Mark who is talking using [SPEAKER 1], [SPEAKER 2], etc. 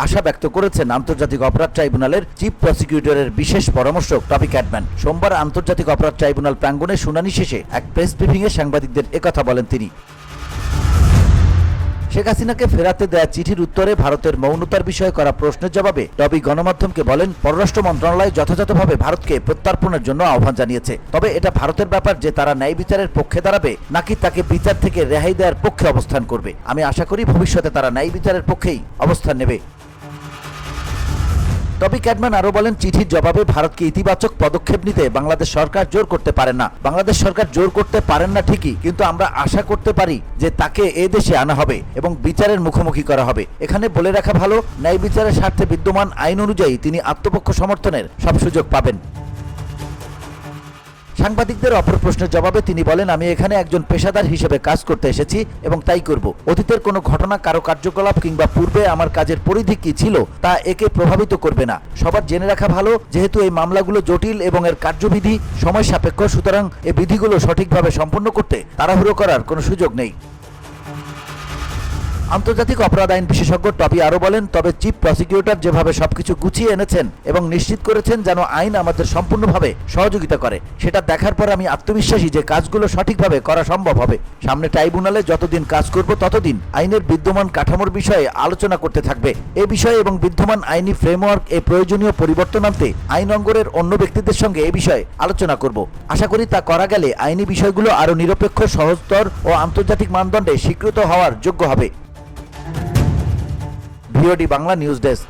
[SPEAKER 1] আশা ব্যক্ত করেছেন আন্তর্জাতিক অপরাধ ট্রাইব্যুনালের চিফ প্রসিকিউটরের বিশেষ পরামর্শক টবি ক্যাডম্যান। সোমবার আন্তর্জাতিক অপরাধ ট্রাইব্যুনাল প্রাঙ্গণে শুনানি শেষে এক প্রেস ব্রিফিংয়ে সাংবাদিকদের একথা বলেন তিনি। শেখ হাসিনাকে ফেরাতে দেয়া চিঠির উত্তরে ভারতের মৌনতার বিষয়ে করা প্রশ্নের জবাবে টবি গণমাধ্যমকে বলেন, পররাষ্ট্র মন্ত্রণালয় যথাযথভাবে ভারতকে প্রত্যার্পণের জন্য আহ্বান জানিয়েছে। তবে এটা ভারতের ব্যাপার যে তারা ন্যায় বিচারের পক্ষে দাঁড়াবে নাকি তাকে বিচার থেকে রেহাই দেওয়ার পক্ষে অবস্থান করবে। আমি আশা করি ভবিষ্যতে তারা ন্যায় বিচারের পক্ষেই অবস্থান নেবে। টবি ক্যাডম্যান আরও বলেন, চিঠির জবাবে ভারতকে ইতিবাচক পদক্ষেপ নিতে বাংলাদেশ সরকার জোর করতে পারে না। বাংলাদেশ সরকার জোর করতে পারেন না ঠিকই, কিন্তু আমরা আশা করতে পারি যে তাকে এ দেশে আনা হবে এবং বিচারের মুখোমুখি করা হবে। এখানে বলে রাখা ভালো, ন্যায় বিচারের স্বার্থে বিদ্যমান আইন অনুযায়ী তিনি আত্মপক্ষ সমর্থনের সব সুযোগ পাবেন। সাংবাদিকদের অপর প্রশ্নের জবাবে তিনি বলেন, আমি এখানে একজন পেশাদার হিসেবে কাজ করতে এসেছি এবং তাই করব। অতীতের কোনো ঘটনা, কারো কার্যকলাপ কিংবা পূর্বে আমার কাজের পরিধি কি ছিল তা একে প্রভাবিত করবে না। সবার জেনে রাখা ভালো, যেহেতু এই মামলাগুলো জটিল এবং এর কার্যবিধি সময় সাপেক্ষ, সুতরাং এই বিধিগুলো সঠিকভাবে সম্পন্ন করতে তাড়াহুড়ো করার কোনো সুযোগ নেই। আন্তর্জাতিক অপরাধ আইন বিশেষজ্ঞ টবি আরও বলেন, তবে চিফ প্রসিকিউটর যেভাবে সবকিছু গুছিয়ে এনেছেন এবং নিশ্চিত করেছেন যেন আইন আমাদের সম্পূর্ণভাবে সহযোগিতা করে, সেটা দেখার পর আমি আত্মবিশ্বাসী যে কাজগুলো সঠিকভাবে করা সম্ভব হবে। সামনে ট্রাইব্যুনালে যতদিন কাজ করব ততদিন আইনের বিদ্যমান কাঠামোর বিষয়ে আলোচনা করতে থাকবে। এ বিষয়ে এবং বিদ্যমান আইনি ফ্রেমওয়ার্ক এ প্রয়োজনীয় পরিবর্তন আনতে আইন অঙ্গনের অন্য ব্যক্তিদের সঙ্গে এ বিষয়ে আলোচনা করব। আশা করি তা করা গেলে আইনি বিষয়গুলো আরও নিরপেক্ষ, সহজতর ও আন্তর্জাতিক মানদণ্ডে স্বীকৃত হওয়ার যোগ্য হবে। VOD Bangla news desk.